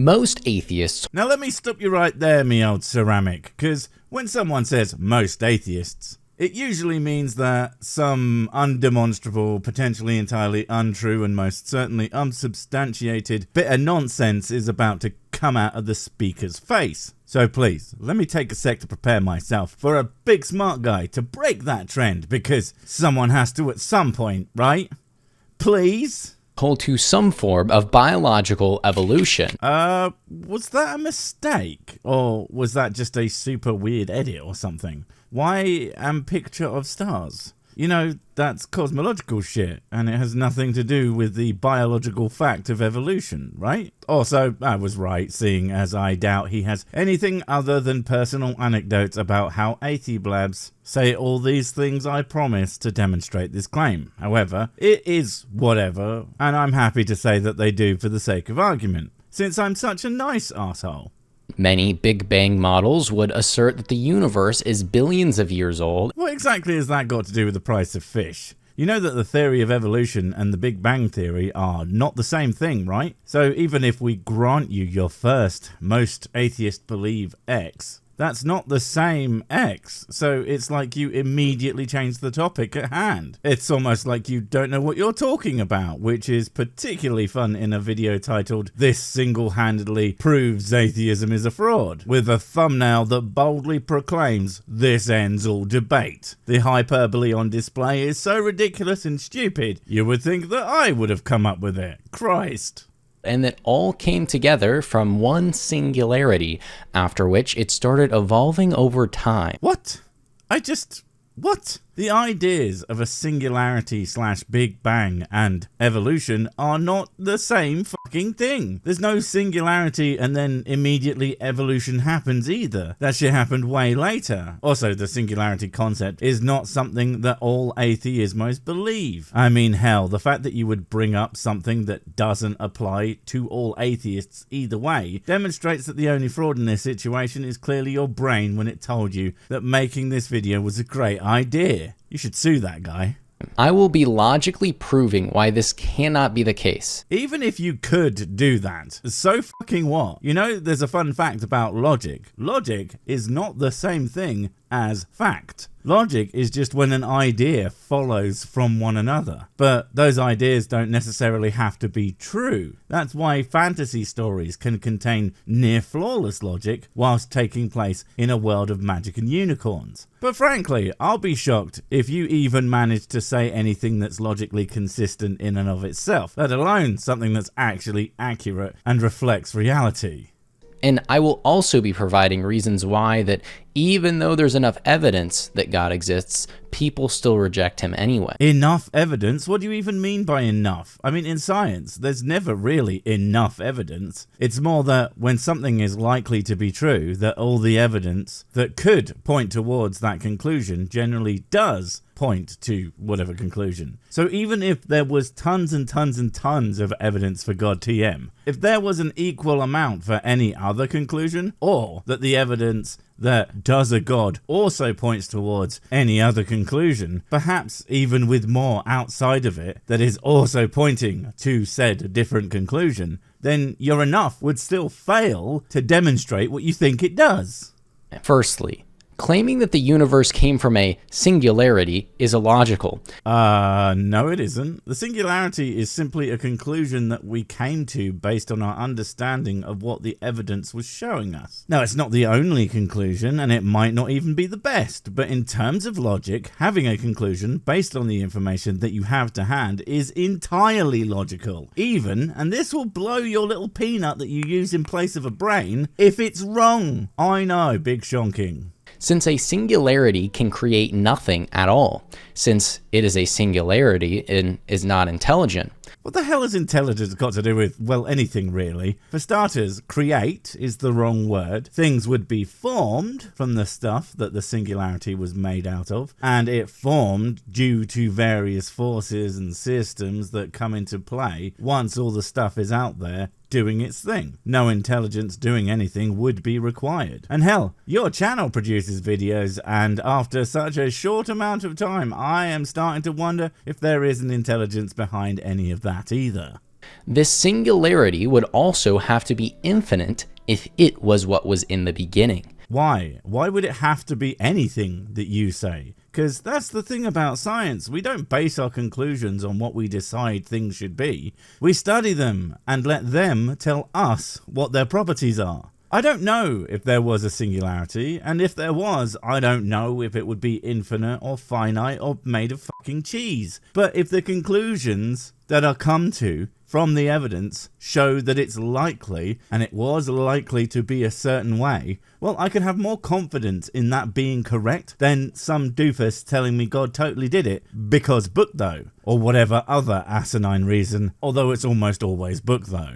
Most atheists... Now let me stop you right there, me old ceramic, because when someone says most atheists, it usually means that some undemonstrable, potentially entirely untrue, and most certainly unsubstantiated bit of nonsense is about to come out of the speaker's face. So please, let me take a sec to prepare myself for a big smart guy to break that trend, because someone has to at some point, right? Please? hold to some form of biological evolution. Was that a mistake? Or was that just a super weird edit or something? Why am picture of stars? You know, that's cosmological shit, and it has nothing to do with the biological fact of evolution, right? Also, I was right, seeing as I doubt he has anything other than personal anecdotes about how Atheists say all these things I promise to demonstrate this claim. However, it is whatever, and I'm happy to say that they do for the sake of argument, since I'm such a nice asshole. Many Big Bang models would assert that the universe is billions of years old. What exactly has that got to do with the price of fish? You know that the theory of evolution and the Big Bang theory are not the same thing, right? So even if we grant you your first, most atheists believe X, that's not the same X. So it's like you immediately change the topic at hand. It's almost like you don't know what you're talking about, which is particularly fun in a video titled "This Single-Handedly Proves Atheism is a Fraud," with a thumbnail that boldly proclaims "This ends all debate." The hyperbole on display is so ridiculous and stupid, you would think that I would have come up with it. Christ. And that all came together from one singularity, after which it started evolving over time. What? What? The ideas of a singularity / Big Bang and evolution are not the same fucking thing. There's no singularity and then immediately evolution happens either. That shit happened way later. Also, the singularity concept is not something that all atheismos believe. I mean, hell, the fact that you would bring up something that doesn't apply to all atheists either way demonstrates that the only fraud in this situation is clearly your brain when it told you that making this video was a great idea. You should sue that guy. I will be logically proving why this cannot be the case. Even if you could do that, so fucking what? You know, there's a fun fact about logic. Logic is not the same thing as fact. Logic is just when an idea follows from one another. But those ideas don't necessarily have to be true. That's why fantasy stories can contain near flawless logic whilst taking place in a world of magic and unicorns. But frankly, I'll be shocked if you even manage to say anything that's logically consistent in and of itself, let alone something that's actually accurate and reflects reality. And I will also be providing reasons why that even though there's enough evidence that God exists, people still reject him anyway. Enough evidence? What do you even mean by enough? I mean, in science, there's never really enough evidence. It's more that when something is likely to be true, that all the evidence that could point towards that conclusion generally does point to whatever conclusion. So even if there was tons and tons and tons of evidence for God TM, if there was an equal amount for any other conclusion, or that the evidence that does a God also points towards any other conclusion, perhaps even with more outside of it that is also pointing to said different conclusion, then your enough would still fail to demonstrate what you think it does. Firstly, claiming that the universe came from a singularity is illogical. No it isn't. The singularity is simply a conclusion that we came to based on our understanding of what the evidence was showing us. Now, it's not the only conclusion, and it might not even be the best, but in terms of logic, having a conclusion based on the information that you have to hand is entirely logical. Even, and this will blow your little peanut that you use in place of a brain, if it's wrong. I know, big shonking. Since a singularity can create nothing at all, since it is a singularity and is not intelligent. What the hell has intelligence got to do with, well, anything really? For starters, create is the wrong word. Things would be formed from the stuff that the singularity was made out of, and it formed due to various forces and systems that come into play once all the stuff is out there doing its thing. No intelligence doing anything would be required. And hell, your channel produces videos, and after such a short amount of time, I am starting to wonder if there is an intelligence behind any of that either. This singularity would also have to be infinite if it was what was in the beginning. Why? Why would it have to be anything that you say? Because that's the thing about science. We don't base our conclusions on what we decide things should be. We study them and let them tell us what their properties are. I don't know if there was a singularity, and if there was, I don't know if it would be infinite or finite or made of fucking cheese. But if the conclusions that are come to from the evidence show that it's likely, and it was likely to be a certain way, well, I can have more confidence in that being correct than some doofus telling me God totally did it because book though, or whatever other asinine reason, although it's almost always book though.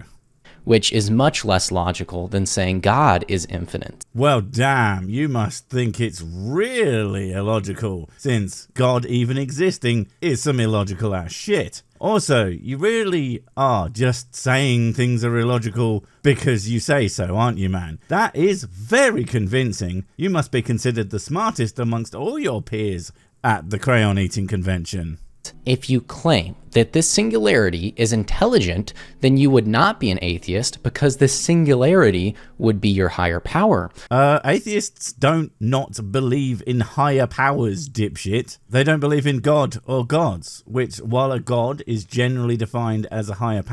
Which is much less logical than saying God is infinite. Well, damn, you must think it's really illogical, since God even existing is some illogical ass shit. Also, you really are just saying things are illogical because you say so, aren't you, man? That is very convincing. You must be considered the smartest amongst all your peers at the crayon eating convention. If you claim that this singularity is intelligent, then you would not be an atheist because this singularity would be your higher power. Atheists don't not believe in higher powers, dipshit. They don't believe in God or gods, which, while a god is generally defined as a higher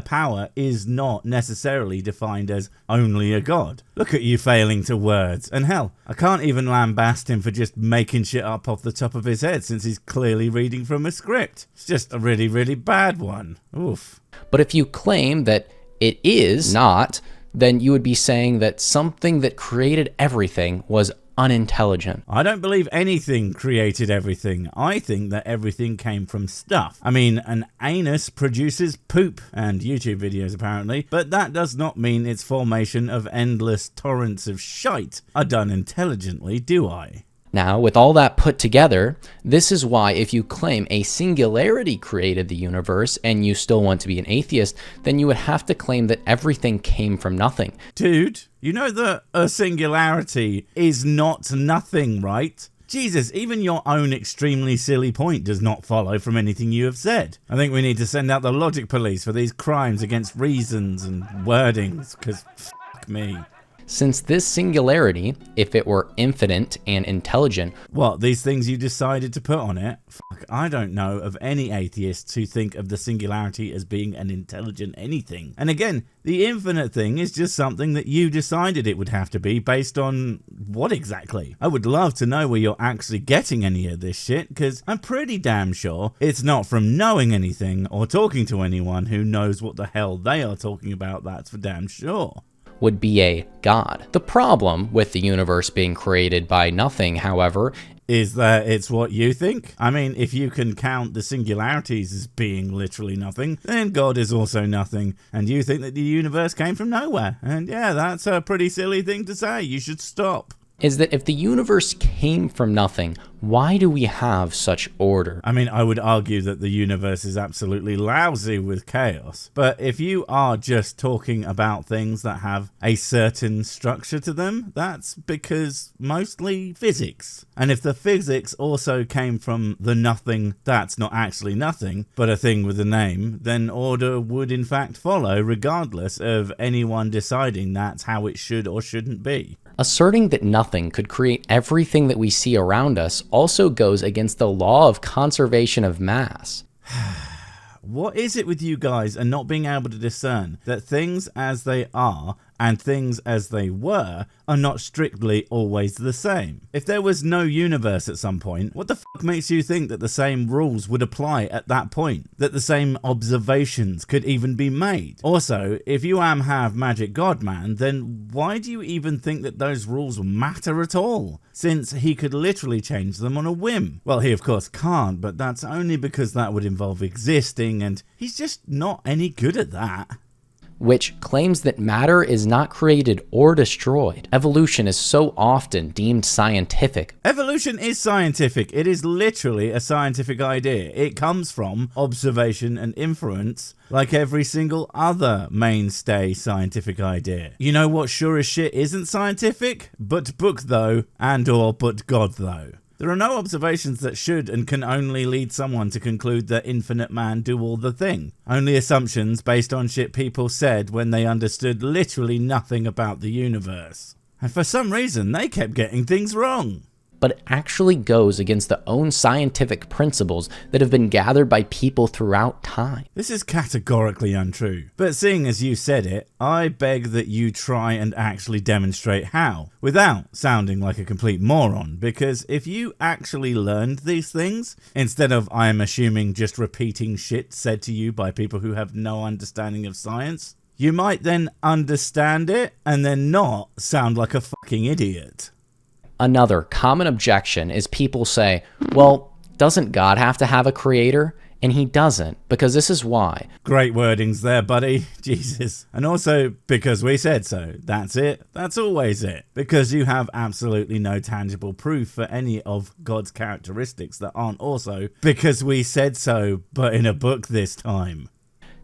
power is not necessarily defined as only a god. Look at you failing to words. And hell, I can't even lambast him for just making shit up off the top of his head since he's clearly reading from a script. It's just a really, really bad one. Oof. But if you claim that it is not, then you would be saying that something that created everything was unintelligent. I don't believe anything created everything. I think that everything came from stuff. I mean, an anus produces poop and YouTube videos apparently, but that does not mean its formation of endless torrents of shite are done intelligently, do I? Now, with all that put together, this is why if you claim a singularity created the universe and you still want to be an atheist, then you would have to claim that everything came from nothing. Dude, you know that a singularity is not nothing, right? Jesus, even your own extremely silly point does not follow from anything you have said. I think we need to send out the logic police for these crimes against reasons and wordings, because fuck me. Since this singularity, if it were infinite and intelligent... What, these things you decided to put on it? Fuck, I don't know of any atheists who think of the singularity as being an intelligent anything. And again, the infinite thing is just something that you decided it would have to be based on what exactly? I would love to know where you're actually getting any of this shit, because I'm pretty damn sure it's not from knowing anything or talking to anyone who knows what the hell they are talking about, that's for damn sure. Would be a god. The problem with the universe being created by nothing, however, is that it's what you think? I mean, if you can count the singularities as being literally nothing, then God is also nothing, and you think that the universe came from nowhere. And yeah, that's a pretty silly thing to say. You should stop. Is that if the universe came from nothing, why do we have such order? I mean, I would argue that the universe is absolutely lousy with chaos. But if you are just talking about things that have a certain structure to them, that's because mostly physics. And if the physics also came from the nothing that's not actually nothing, but a thing with a name, then order would in fact follow regardless of anyone deciding that's how it should or shouldn't be. Asserting that nothing could create everything that we see around us also goes against the law of conservation of mass. What is it with you guys and not being able to discern that things as they are and things as they were are not strictly always the same? If there was no universe at some point, what the fuck makes you think that the same rules would apply at that point? That the same observations could even be made? Also, if you have Magic God Man, then why do you even think that those rules matter at all? Since he could literally change them on a whim. Well, he of course can't, but that's only because that would involve existing, and he's just not any good at that. Which claims that matter is not created or destroyed. Evolution is so often deemed scientific. Evolution is scientific. It is literally a scientific idea. It comes from observation and inference, like every single other mainstay scientific idea. You know what sure as shit isn't scientific? But book though, and or but God though. There are no observations that should and can only lead someone to conclude that infinite man do all the thing. Only assumptions based on shit people said when they understood literally nothing about the universe. And for some reason, they kept getting things wrong. But it actually goes against the own scientific principles that have been gathered by people throughout time. This is categorically untrue. But seeing as you said it, I beg that you try and actually demonstrate how, without sounding like a complete moron, because if you actually learned these things, instead of, I am assuming, just repeating shit said to you by people who have no understanding of science, you might then understand it and then not sound like a fucking idiot. Another common objection is people say, well, doesn't God have to have a creator? And he doesn't, because this is why. Great wordings there, buddy. Jesus. And also, because we said so. That's it. That's always it. Because you have absolutely no tangible proof for any of God's characteristics that aren't also because we said so, but in a book this time.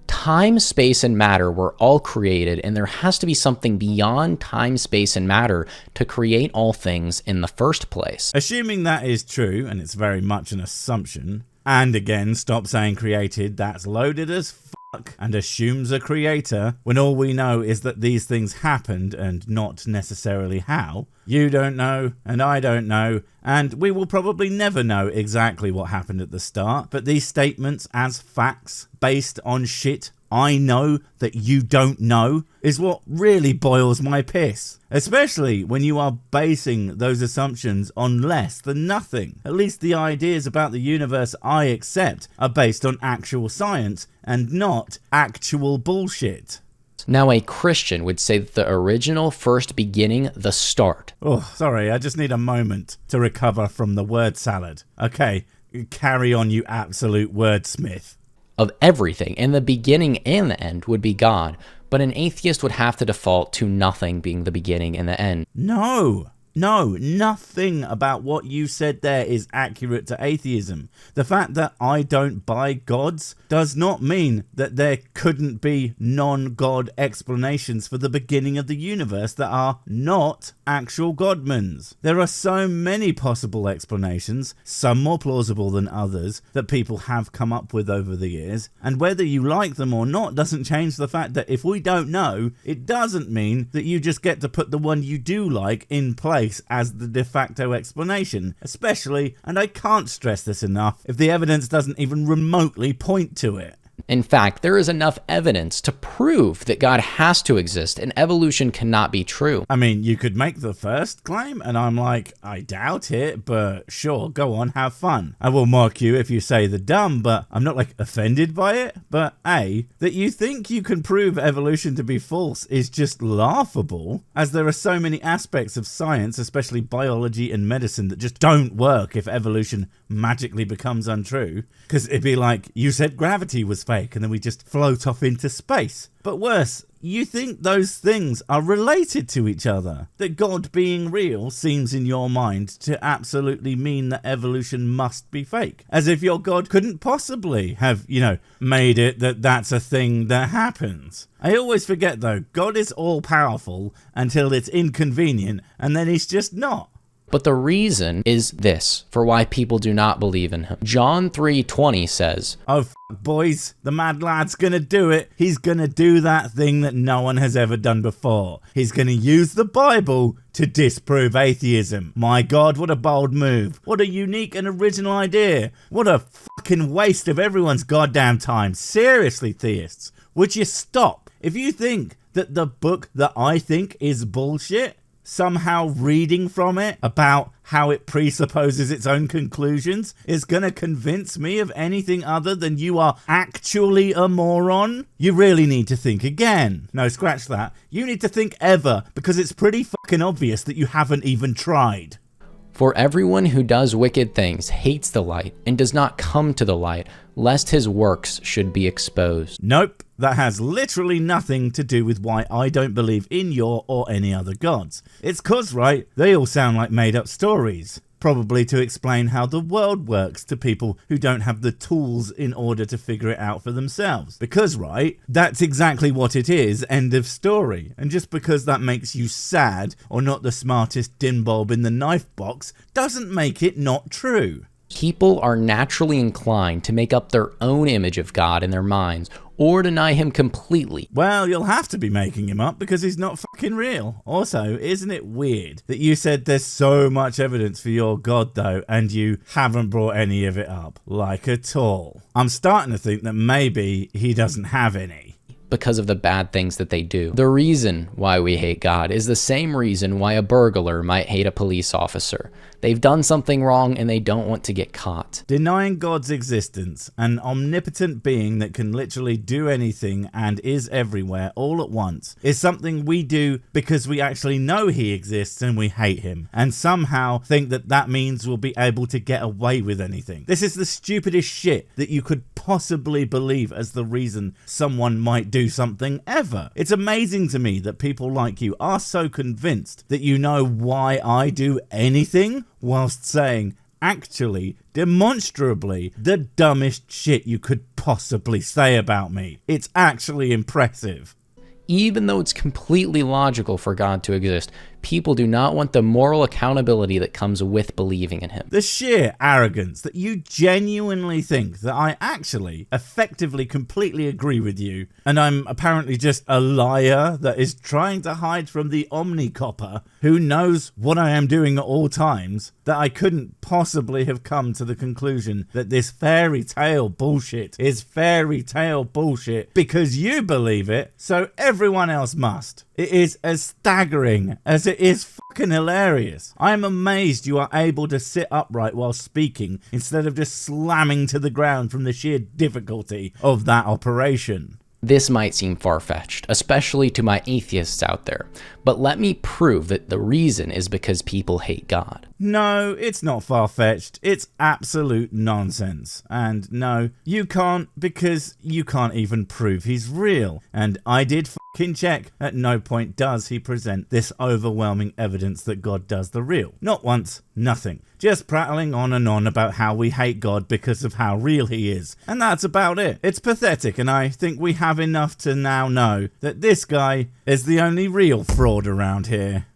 Time, space, and matter were all created, and there has to be something beyond time, space, and matter to create all things in the first place. Assuming that is true, and it's very much an assumption, and again, stop saying created, that's loaded as fuck, and assumes a creator, when all we know is that these things happened and not necessarily how. You don't know, and I don't know, and we will probably never know exactly what happened at the start, but these statements as facts, based on shit I know that you don't know, is what really boils my piss. Especially when you are basing those assumptions on less than nothing. At least the ideas about the universe I accept are based on actual science and not actual bullshit. Now, a Christian would say that the original first beginning, the start. Oh, sorry, I just need a moment to recover from the word salad. Okay, carry on, you absolute wordsmith. Of everything in the beginning and the end would be God, but an atheist would have to default to nothing being the beginning and the end. No, nothing about what you said there is accurate to atheism. The fact that I don't buy gods does not mean that there couldn't be non-God explanations for the beginning of the universe that are not actual godmans. There are so many possible explanations, some more plausible than others, that people have come up with over the years, and whether you like them or not doesn't change the fact that if we don't know, it doesn't mean that you just get to put the one you do like in place as the de facto explanation, especially, and I can't stress this enough, if the evidence doesn't even remotely point to it. In fact, there is enough evidence to prove that God has to exist and evolution cannot be true. I mean, you could make the first claim, and I'm like, I doubt it, but sure, go on, have fun. I will mock you if you say the dumb, but I'm not like offended by it. But A, that you think you can prove evolution to be false is just laughable, as there are so many aspects of science, especially biology and medicine, that just don't work if evolution magically becomes untrue. Because it'd be like, you said gravity was fake, and then we just float off into space. But worse, you think those things are related to each other. That God being real seems in your mind to absolutely mean that evolution must be fake. As if your God couldn't possibly have, made it that that's a thing that happens. I always forget though, God is all powerful until it's inconvenient, and then he's just not. But the reason is this, for why people do not believe in him. John 3:20 says, Oh, boys, the mad lad's gonna do it. He's gonna do that thing that no one has ever done before. He's gonna use the Bible to disprove atheism. My God, what a bold move. What a unique and original idea. What a fucking waste of everyone's goddamn time. Seriously, theists, would you stop? If you think that the book that I think is bullshit, somehow reading from it about how it presupposes its own conclusions is going to convince me of anything other than you are actually a moron, you really need to think again. No, scratch that. You need to think ever, because it's pretty fucking obvious that you haven't even tried. For everyone who does wicked things hates the light and does not come to the light, lest his works should be exposed. Nope, that has literally nothing to do with why I don't believe in your or any other gods. It's 'cause, right, they all sound like made up stories. probably to explain how the world works to people who don't have the tools in order to figure it out for themselves. Because, right, that's exactly what it is, end of story. And just because that makes you sad or not the smartest din bulb in the knife box doesn't make it not true. People are naturally inclined to make up their own image of God in their minds, or deny him completely. Well, you'll have to be making him up because he's not fucking real. Also, isn't it weird that you said there's so much evidence for your God though, and you haven't brought any of it up? Like at all. I'm starting to think that maybe he doesn't have any. Because of the bad things that they do. The reason why we hate God is the same reason why a burglar might hate a police officer. They've done something wrong and they don't want to get caught. Denying God's existence, an omnipotent being that can literally do anything and is everywhere all at once, is something we do because we actually know he exists and we hate him, and somehow think that that means we'll be able to get away with anything. This is the stupidest shit that you could possibly believe as the reason someone might do something ever. It's amazing to me that people like you are so convinced that you know why I do anything, whilst saying, actually, demonstrably, the dumbest shit you could possibly say about me. It's actually impressive. Even though it's completely logical for God to exist, people do not want the moral accountability that comes with believing in him. The sheer arrogance that you genuinely think that I actually effectively completely agree with you, and I'm apparently just a liar that is trying to hide from the omnicopper who knows what I am doing at all times, that I couldn't possibly have come to the conclusion that this fairy tale bullshit is fairy tale bullshit because you believe it, so everyone else must. It is as staggering as it is fucking hilarious. I am amazed you are able to sit upright while speaking instead of just slamming to the ground from the sheer difficulty of that operation. This might seem far-fetched, especially to my atheists out there, but let me prove that the reason is because people hate God. No, it's not far-fetched. It's absolute nonsense. And no, you can't, because you can't even prove he's real. And I did fucking check. At no point does he present this overwhelming evidence that God does the real. Not once, nothing. Just prattling on and on about how we hate God because of how real he is. And that's about it. It's pathetic, and I think we have enough to now know that this guy is the only real fraud around here.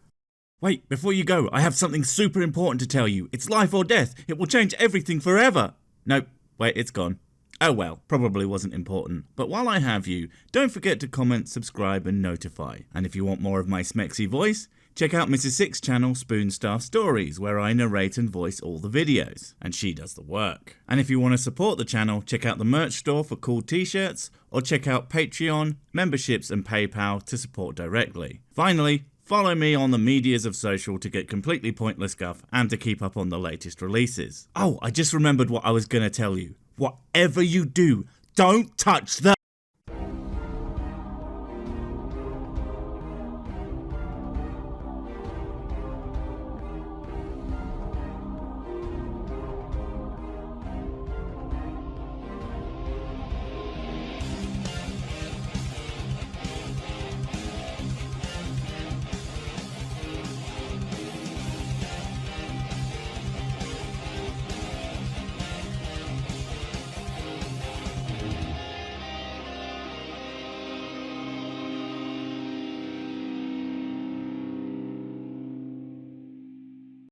Wait, before you go, I have something super important to tell you. It's life or death. It will change everything forever. Nope, wait, it's gone. Oh well, probably wasn't important. But while I have you, don't forget to comment, subscribe and notify. And if you want more of my smexy voice, check out Mrs. Six's channel Spoonstaff Stories, where I narrate and voice all the videos, and she does the work. And if you want to support the channel, check out the merch store for cool t-shirts, or check out Patreon, memberships and PayPal to support directly. Finally, follow me on the medias of social to get completely pointless guff and to keep up on the latest releases. Oh, I just remembered what I was going to tell you. Whatever you do, don't touch the